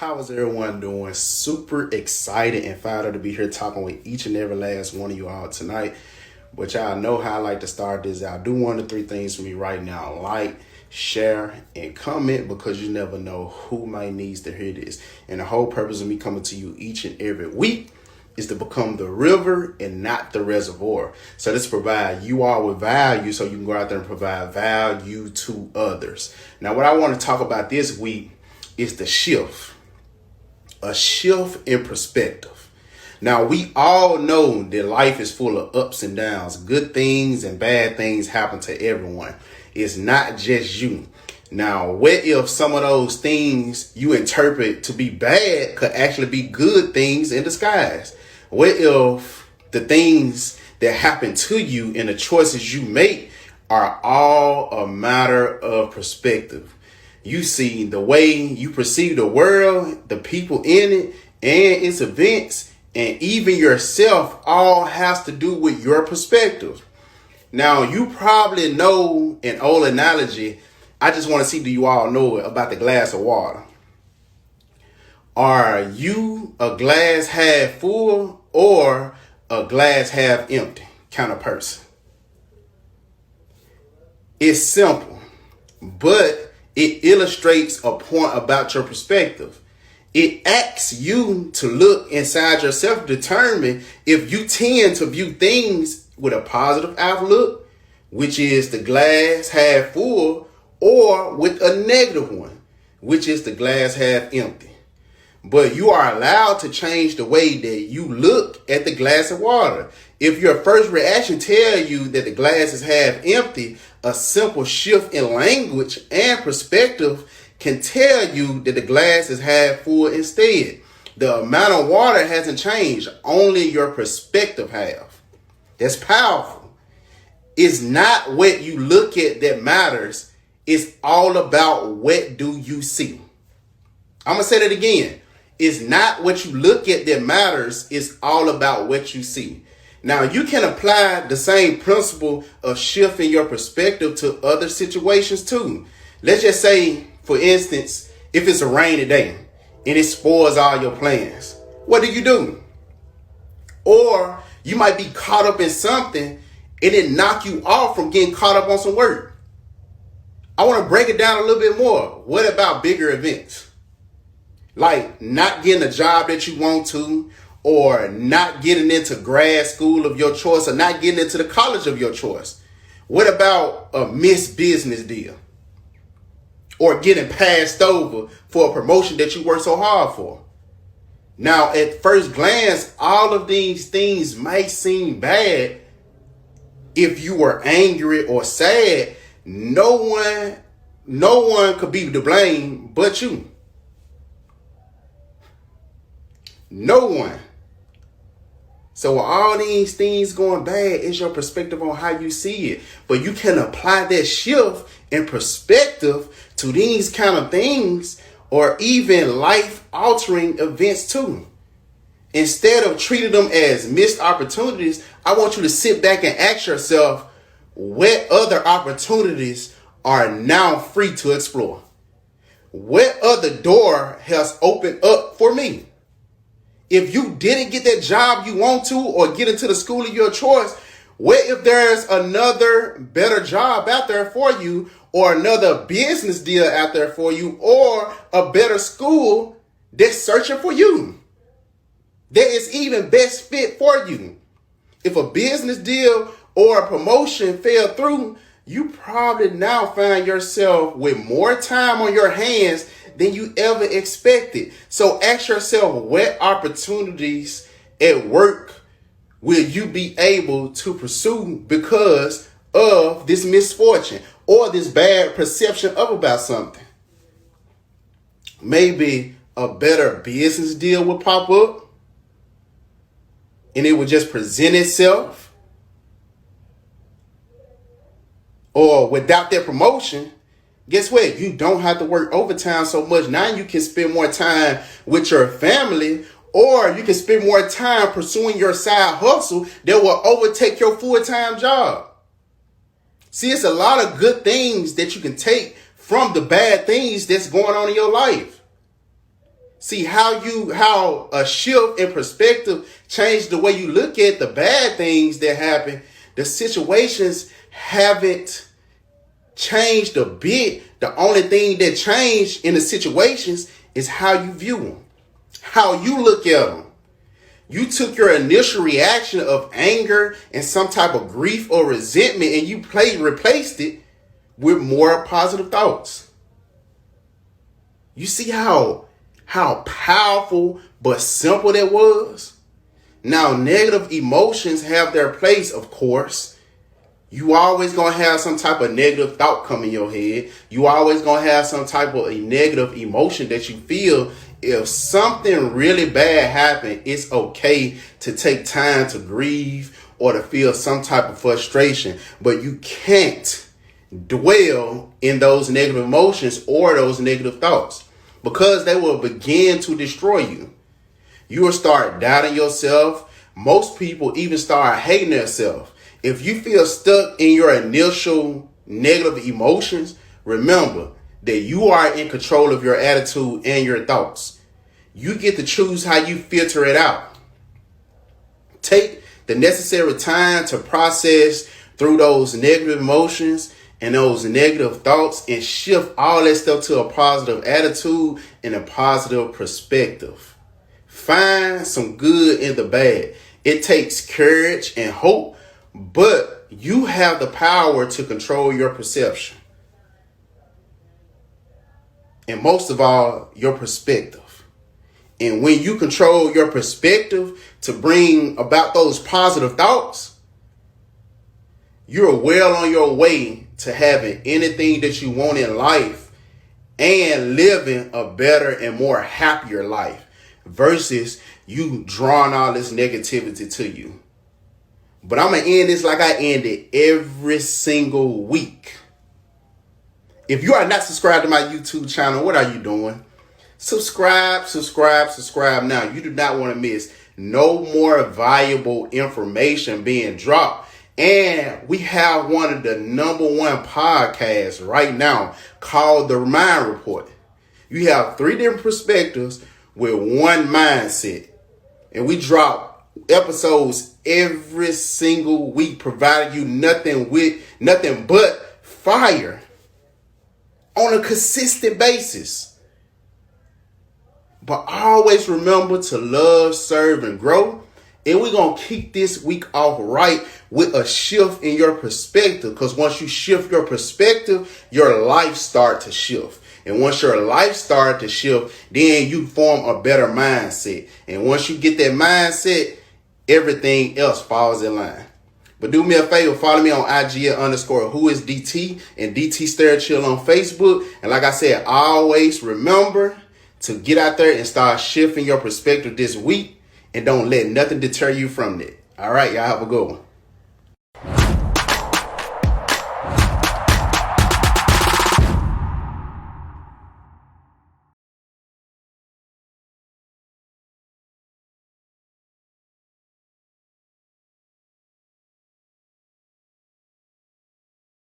How is everyone doing? Super excited and fired up to be here talking with each and every last one of you all tonight. But y'all know how I like to start this out. Do one of the three things for me right now. Like, share, and comment, because you never know who might needs to hear this. And the whole purpose of me coming to you each and every week is to become the river and not the reservoir. So this provide you all with value so you can go out there and provide value to others. Now, what I want to talk about this week is the shift. A shift in perspective. Now, we all know that life is full of ups and downs. Good things and bad things happen to everyone. It's not just you. Now, what if some of those things you interpret to be bad could actually be good things in disguise? What if the things that happen to you and the choices you make are all a matter of perspective? You see, the way you perceive the world, the people in it, and its events, and even yourself all has to do with your perspective. Now, you probably know an old analogy. I just want to see, do you all know it, about the glass of water? Are you a glass half full or a glass half empty kind of person? It's simple, but it illustrates a point about your perspective. It asks you to look inside yourself to determine if you tend to view things with a positive outlook, which is the glass half full, or with a negative one, which is the glass half empty. But you are allowed to change the way that you look at the glass of water. If your first reaction tells you that the glass is half empty, a simple shift in language and perspective can tell you that the glass is half full instead. The amount of water hasn't changed, only your perspective have. That's powerful. It's not what you look at that matters. It's all about what do you see. I'm going to say that again. It's not what you look at that matters. It's all about what you see. Now, you can apply the same principle of shifting your perspective to other situations too. Let's just say, for instance, if it's a rainy day and it spoils all your plans, what do? Or you might be caught up in something and it knock you off from getting caught up on some work. I want to break it down a little bit more. What about bigger events? Like not getting a job that you want to, or not getting into grad school of your choice, or not getting into the college of your choice. What about a missed business deal? Or getting passed over for a promotion that you worked so hard for? Now, at first glance, all of these things might seem bad. If you were angry or sad, no one could be to blame but you. No one. So all these things going bad is your perspective on how you see it. But you can apply that shift in perspective to these kind of things, or even life-altering events too. Instead of treating them as missed opportunities, I want you to sit back and ask yourself, what other opportunities are now free to explore? What other door has opened up for me? If you didn't get that job you want to, or get into the school of your choice, what if there's another better job out there for you, or another business deal out there for you, or a better school that's searching for you, that is even best fit for you? If a business deal or a promotion fell through, you probably now find yourself with more time on your hands than you ever expected. So ask yourself, what opportunities at work will you be able to pursue because of this misfortune or this bad perception of about something? Maybe a better business deal will pop up and it will just present itself. Or without that promotion, guess what? You don't have to work overtime so much. Now you can spend more time with your family, or you can spend more time pursuing your side hustle that will overtake your full-time job. See, it's a lot of good things that you can take from the bad things that's going on in your life. See how a shift in perspective changed the way you look at the bad things that happen. The situations haven't changed a bit. The only thing that changed in the situations is how you view them, how you look at them. You took your initial reaction of anger and some type of grief or resentment and you replaced it with more positive thoughts. You see how powerful but simple that was? Now, negative emotions have their place, of course. You always going to have some type of negative thought come in your head. You always going to have some type of a negative emotion that you feel. If something really bad happened, it's okay to take time to grieve or to feel some type of frustration. But you can't dwell in those negative emotions or those negative thoughts because they will begin to destroy you. You will start doubting yourself. Most people even start hating themselves. If you feel stuck in your initial negative emotions, remember that you are in control of your attitude and your thoughts. You get to choose how you filter it out. Take the necessary time to process through those negative emotions and those negative thoughts and shift all that stuff to a positive attitude and a positive perspective. Find some good in the bad. It takes courage and hope, but you have the power to control your perception. And most of all, your perspective. And when you control your perspective to bring about those positive thoughts, you're well on your way to having anything that you want in life and living a better and more happier life versus you drawing all this negativity to you. But I'm going to end this like I end it every single week. If you are not subscribed to my YouTube channel, what are you doing? Subscribe now. You do not want to miss no more valuable information being dropped. And we have one of the #1 podcasts right now called The Mind Report. You have 3 different perspectives with one mindset. And we drop episodes every single week, providing you nothing but fire on a consistent basis. But always remember to love, serve, and grow. And we're going to kick this week off right with a shift in your perspective. Because once you shift your perspective, your life starts to shift. And once your life starts to shift, then you form a better mindset. And once you get that mindset, everything else falls in line. But do me a favor, follow me on IG _whoisDT and DT Sturghill on Facebook. And like I said, always remember to get out there and start shifting your perspective this week. And don't let nothing deter you from it. All right, y'all have a good one.